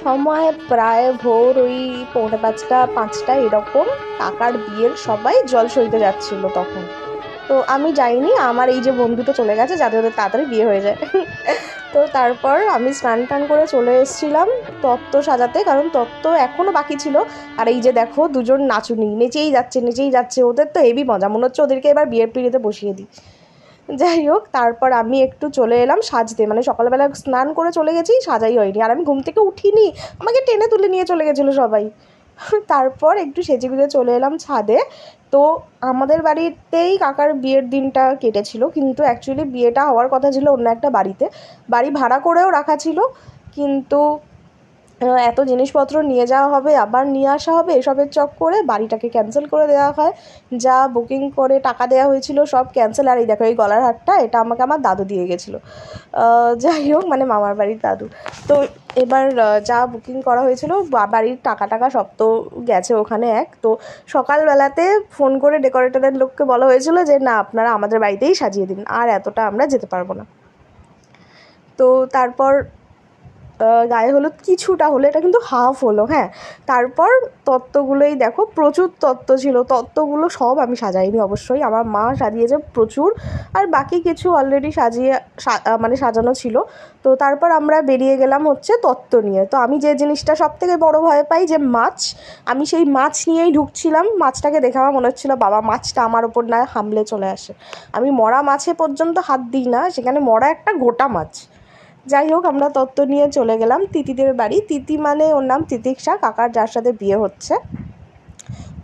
সময় প্রায় ভোর ওই 4:45 5টা এরকম। কাকার বিয়ের সবাই জল সইতে যাচ্ছিল তখন। তো আমি যাইনি, আমার এই যে বন্ধুটা চলে গেছে যাতে ওদের তাড়াতাড়ি বিয়ে হয়ে যায়। তো তারপর আমি স্নান টান করে চলে এসেছিলাম তত্ত্ব সাজাতে, কারণ তত্ত্ব এখনও বাকি ছিল। আর এই যে দেখো দুজন নাচুনি নেচেই যাচ্ছে, ওদের তো হেভি মজা, মনে হচ্ছে ওদেরকে এবার বিয়ের পিড়িতে বসিয়ে দিই। যাই হোক, তারপর আমি একটু চলে এলাম সাজতে, মানে সকালবেলা স্নান করে চলে গেছি, সাজাই হয়নি, আর আমি ঘুম থেকে উঠিনি, আমাকে টেনে তুলে নিয়ে চলে গেছিলো সবাই। তারপর একটু সেজে গুজে চলে এলাম ছাদে। তো আমাদের বাড়িতেই কাকার বিয়ের দিনটা কেটেছিল, কিন্তু অ্যাকচুয়ালি বিয়েটা হওয়ার কথা ছিল অন্য একটা বাড়িতে, বাড়ি ভাড়া করেও রাখা ছিল, কিন্তু এত জিনিসপত্র নিয়ে যাওয়া হবে আবার নিয়ে আসা হবে, এসবের চক্করে বাড়িটাকে ক্যান্সেল করে দেওয়া হয়। যা বুকিং করে টাকা দেওয়া হয়েছিল সব ক্যান্সেল। আর এই দেখো এই গলার হারটা, এটা আমাকে আমার দাদু দিয়ে গেছিলো। যাই হোক, মানে মামার বাড়ির দাদু। তো এবার যা বুকিং করা হয়েছিল বাড়ির টাকা সব তো গেছে ওখানে তো সকালবেলাতে ফোন করে ডেকোরেটরের লোককে বলা হয়েছিল যে না, আপনারা আমাদের বাড়িতেই সাজিয়ে দিন, আর এতটা আমরা যেতে পারবো না। তো তারপর গায়ে হলুদ কিছুটা হলো, এটা কিন্তু হাফ হলো, হ্যাঁ। তারপর তত্ত্বগুলোই দেখো, প্রচুর তত্ত্ব ছিল, তত্ত্বগুলো সব আমি সাজাইনি অবশ্যই, আমার মা সাজিয়েছে প্রচুর, আর বাকি কিছু অলরেডি মানে সাজানো ছিল। তো তারপর আমরা বেরিয়ে গেলাম হচ্ছে তত্ত্ব নিয়ে। তো আমি যে জিনিসটা সব থেকে বড় ভয় পাই, যে মাছ, আমি সেই মাছ নিয়েই ঢুকছিলাম। মাছটাকে দেখে আমার মনে হচ্ছিলো বাবা মাছটা আমার ওপর না হামলে চলে আসে। আমি মরা মাছে পর্যন্ত হাত দিই না, সেখানে মরা একটা গোটা মাছ। যাই হোক, আমরা তত্ত্ব নিয়ে চলে গেলাম তিতিদের বাড়ি। তিতি মানে ওর নাম তিতিক্ষা, কাকার যার সাথে বিয়ে হচ্ছে,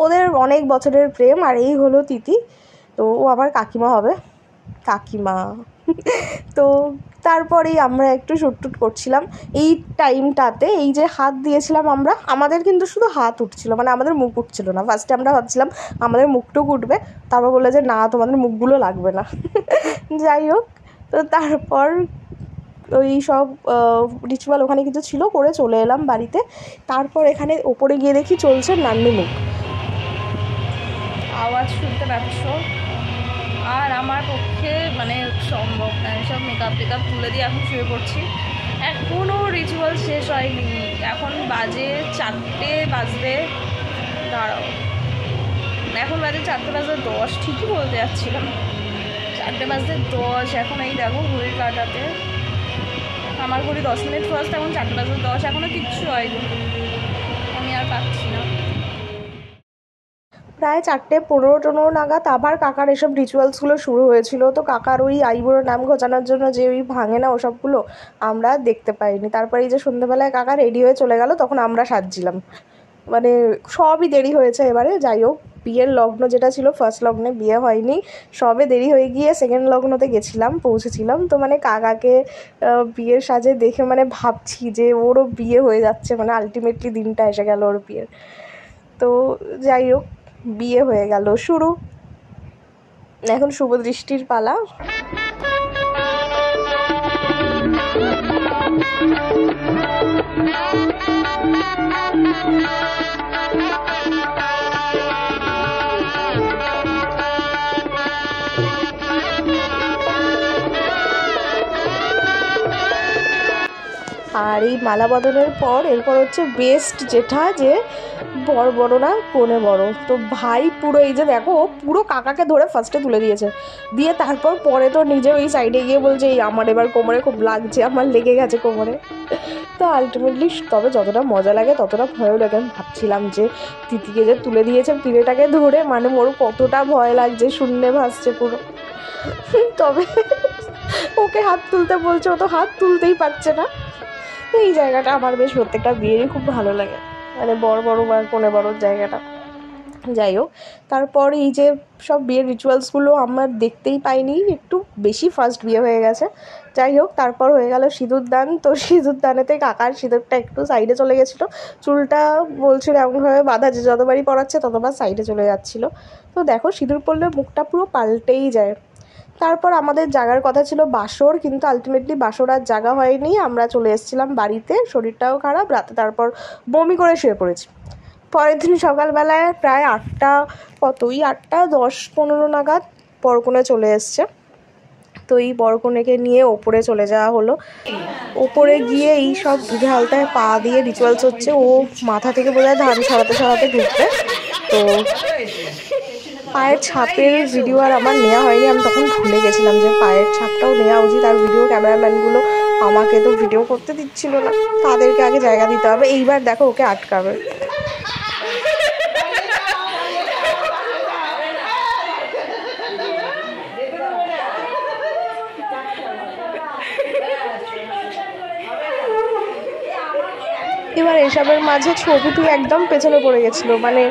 ওদের অনেক বছরের প্রেম। আর এই হলো তিতি, তো ও আমার কাকিমা হবে, কাকিমা। তো তারপরেই আমরা একটু শুটটুট করছিলাম এই টাইমটাতে। এই যে হাত দিয়েছিলাম আমরা, আমাদের কিন্তু শুধু হাত উঠছিল, মানে আমাদের মুখ উঠছিল না। ফার্স্টে আমরা ভাবছিলাম আমাদের মুখটুক উঠবে, তারপর বললো যে না, তোমাদের মুখগুলো লাগবে না। যাই হোক, তো তারপর ওই সব রিচুয়াল ওখানে কিছু ছিল, করে চলে এলাম বাড়িতে। তারপর এখানে ওপরে গিয়ে দেখি চলছে নান্নি মুখ, আওয়াজ শুনতে পাচ্ছ। আর আমার পক্ষে মানে সম্ভব না, এসব মেকআপ টেকআপ তুলে দিয়ে এখন শুয়ে পড়ছি। এখনও রিচুয়াল শেষ হয়নি, এখন বাজে 4টে বাজতে, দাঁড়াও, এখন বাজে 4:10, ঠিকই বলতে যাচ্ছিলাম, 4:10। এখন এই দেখো ঘড়ির কাটাতে, আমার ঘড়ি 10 মিনিট ফার্স্ট, এখন 4:10, এখনও কিচ্ছু হয়নি, আমি আর পাচ্ছি না। প্রায় 4:15 নাগাদ আবার কাকার এসব রিচুয়ালসগুলো শুরু হয়েছিল। তো কাকার ওই আইবুড়ো নাম ঘোচানোর জন্য যে ওই ভাঙে না ওসবগুলো, আমরা দেখতে পাইনি। তারপরে এই যে সন্ধ্যেবেলায় কাকা রেডি হয়ে চলে গেল, তখন আমরা সাজছিলাম, মানে সবই দেরি হয়েছে এবারে। যাই হোক, বিয়ের লগ্ন যেটা ছিল, ফার্স্ট লগ্নে বিয়ে হয়নি, সবে দেরি হয়ে গিয়ে সেকেন্ড লগ্নতে গেছিলাম, পৌঁছেছিলাম। তো মানে কাকাকে বিয়ের সাজে দেখে মানে ভাবছি যে ওরও বিয়ে হয়ে যাচ্ছে, মানে আলটিমেটলি দিনটা এসে গেল ওর বিয়ের। তো যাই হোক, বিয়ে হয়ে গেল শুরু, এখন শুভ দৃষ্টির পালা। আর এই মালা বদলের পর এরপর হচ্ছে বেস্ট যেটা, যে বর বড় না কোণে বড়। তো ভাই পুরো এই যে দেখো, পুরো কাকাকে ধরে ফার্স্টে তুলে দিয়েছে, দিয়ে তারপর পরে তো নিজে ওই সাইডে গিয়ে বলছে এই আমার এবার কোমরে খুব লাগছে, আমার লেগে গেছে কোমরে। তো আলটিমেটলি তবে যতটা মজা লাগে ততটা ভয়ও লাগে। আমি ভাবছিলাম যে তিতিকে যে তুলে দিয়েছে পিঠেটাকে ধরে, মানে ওর কতটা ভয় লাগছে, শূন্যে ভাসছে পুরো। তবে ওকে হাত তুলতে বলছে, ও তো হাত তুলতেই পারছে না। তো এই জায়গাটা আমার বেশ প্রত্যেকটা বিয়েরই খুব ভালো লাগে, মানে বড় বা কোণে বড়োর জায়গাটা। যাই হোক, তারপর এই যে সব বিয়ের রিচুয়ালসগুলো আমার দেখতেই পাইনি, একটু বেশি ফার্স্ট বিয়ে হয়ে গেছে। যাই হোক, তারপর হয়ে গেল সিঁদুরদান। তো সিঁদুরদানেতে কাকার সিঁদুরটা একটু সাইডে চলে গেছিলো, চুলটা বলছিল এমনভাবে বাঁধা যে যতবারই পড়াচ্ছে ততবার সাইডে চলে যাচ্ছিলো। তো দেখো, সিঁদুর পরলে মুখটা পুরো পাল্টেই যায়। তারপর আমাদের জাগার কথা ছিল বাসর, কিন্তু আলটিমেটলি বাসর আর জাগা হয়নি, আমরা চলে এসেছিলাম বাড়িতে, শরীরটাও খারাপ, রাতে তারপর বমি করে শুয়ে পড়েছি। পরের দিন সকালবেলায় প্রায় 8:10-15 নাগাদ বরকনে চলে এসছে। তো এই বরকনেকে নিয়ে ওপরে চলে যাওয়া হলো। ওপরে গিয়ে এই সব দুধে হালতায় পা দিয়ে রিচুয়ালস হচ্ছে। ও মাথা থেকে বোধহয় ধান সরাতে সরাতে ঢুকবে। তো পায়ের ছাপের ভিডিও আর আমার নেওয়া হয়নি, আমি তখন ভুলে গেছিলাম যে পায়ের ছাপটাও নেওয়া উচিত। আর ভিডিও ক্যামেরাম্যানগুলো আমাকে তো ভিডিও করতে দিচ্ছিল না, তাদেরকে আগে জায়গা দিতে হবে। এইবার দেখো ওকে আটকাবে। এবার এসবের মাঝে ছবিটি একদম পেছনে পড়ে গেছিলো, মানে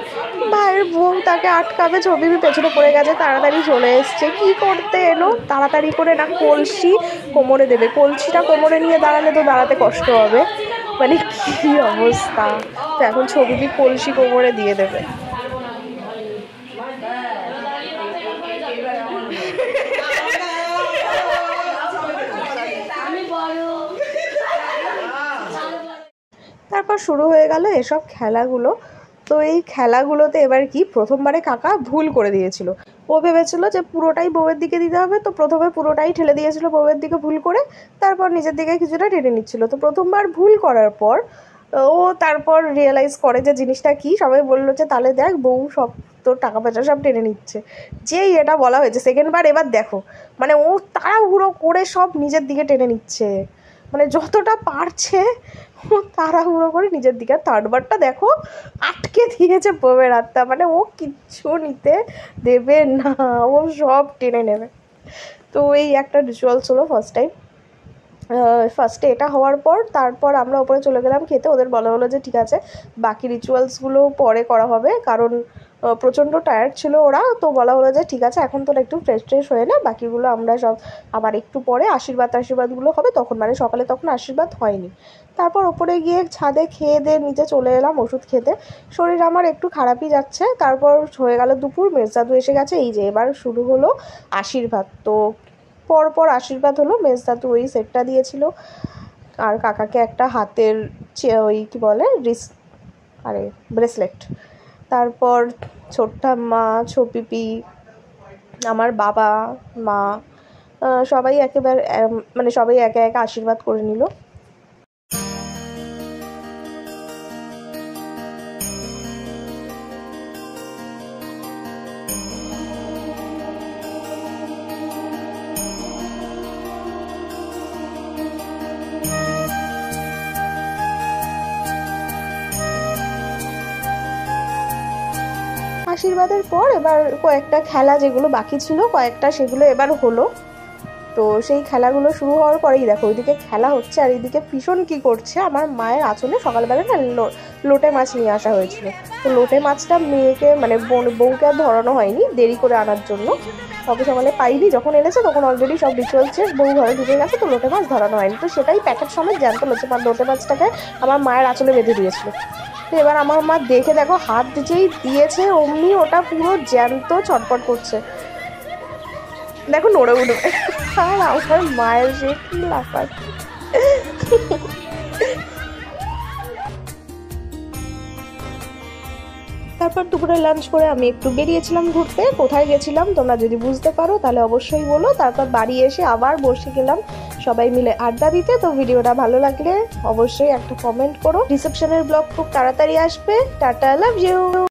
ভাইয়ের বউ তাকে আটকাবে, ছবিটি পেছনে পড়ে গেছে, তাড়াতাড়ি চলে এসছে। কি করতে এলো তাড়াতাড়ি করে, না কলসি কোমরে দেবে, কলসিটা কোমরে নিয়ে দাঁড়ালে তো দাঁড়াতে কষ্ট হবে, মানে কি অবস্থা। তো এখন ছবিটি কলসি কোমরে দিয়ে দেবে। তারপর শুরু হয়ে গেল এসব খেলাগুলো। তো এই খেলাগুলোতে এবার কি, প্রথমবারে কাকা ভুল করে দিয়েছিল। ও ভেবেছিল যে পুরোটাই বউয়ের দিকে দিতে হবে, তো প্রথমে পুরোটাই ঠেলে দিয়েছিল বউয়ের দিকে ভুল করে, তারপর নিজের দিকে কিছুটা টেনে নিচ্ছিল। তো প্রথমবার ভুল করার পর ও তারপর রিয়েলাইজ করে যে জিনিসটা কি। সবাই বললো যে তাহলে দেখ বউ সব তোর টাকা পয়সা সব টেনে নিচ্ছে। যেই এটা বলা হয়েছে সেকেন্ডবার, এবার দেখো মানে ও তাড়াহুড়ো করে সব নিজের দিকে টেনে নিচ্ছে, মানে যতটা পারছে ও তাড়াহুড়ো করে নিজের দিকে। থার্ডবারটা দেখো আটকে দিয়েছে বউয়ের হাতটা, মানে ও কিচ্ছু নিতে দেবে না, ও সব টেনে নেবে। তো এই একটা রিচুয়ালস হলো ফার্স্ট টাইম। ফার্স্টে এটা হওয়ার পর তারপর আমরা ওপরে চলে গেলাম খেতে। ওদের বলা হলো যে ঠিক আছে বাকি রিচুয়ালসগুলো পরে করা হবে, কারণ প্রচণ্ড টায়ার্ড ছিল ওরা। তো বলা হলো যে ঠিক আছে এখন তোরা একটু ফ্রেশ হয়ে না, বাকিগুলো আমরা সব আবার একটু পরে আশীর্বাদগুলো হবে তখন, মানে সকালে তখন আশীর্বাদ হয়নি। তারপর ওপরে গিয়ে ছাদে খেয়ে দিয়ে নিচে চলে এলাম ওষুধ খেতে। শরীর আমার একটু খারাপই যাচ্ছে। তারপর হয়ে গেল দুপুর, মেজদাদু এসে গেছে। এই যে এবার শুরু হলো আশীর্বাদ। তো পরপর আশীর্বাদ হলো। মেজদাদু ওই সেটটা দিয়েছিল, আর কাকাকে একটা হাতের ওই কী বলে ব্রেসলেট। তারপর ছোট্টাম্মা, ছোপিপি, আমার বাবা, মা, সবাই একেবারে মানে সবাই একে একে আশীর্বাদ করে নিল। আশীর্বাদের পর এবার কয়েকটা খেলা যেগুলো বাকি ছিল কয়েকটা, সেগুলো এবার হলো। তো সেই খেলাগুলো শুরু হওয়ার পরেই দেখো ওইদিকে খেলা হচ্ছে আর এইদিকে ভীষণ কী করছে, আমার মায়ের আঁচলে সকালবেলা না লোটে মাছ নিয়ে আসা হয়েছিল। তো লোটে মাছটা মেয়েকে মানে বউকে আর ধরানো হয়নি, দেরি করে আনার জন্য। সকালে পাইনি, যখন এনেছে তখন অলরেডি সব রিচুয়াল শেষ, বউ ঘরে ঢুকে গেছে, তো লোটে মাছ ধরানো হয়নি। তো সেটাই প্যাকেট সমেত জ্যান্ত লোটে মাছটাকে আমার মায়ের আঁচলে বেঁধে দিয়েছিল। তো এবার আমার মা দেখে দেখো হাত যেই দিয়েছে অমনি ওটা পুরো জ্যান্ত ছটপট করছে, দেখো নড়ে উঠবে। আর আমার মায়ের সে কি লাফাচ্ছে। তারপর দুপুরে লাঞ্চ করে আমি একটু বেরিয়েছিলাম ঘুরতে। কোথায় গেছিলাম তোমরা যদি বুঝতে পারো তাহলে অবশ্যই বলো। তারপর বাড়ি এসে আবার বসে গেলাম সবাই মিলে আড্ডা দিতে। তো ভিডিওটা ভালো লাগলে অবশ্যই একটা কমেন্ট করো। রিসেপশনের ব্লগ খুব তাড়াতাড়ি আসবে। Tata, love you.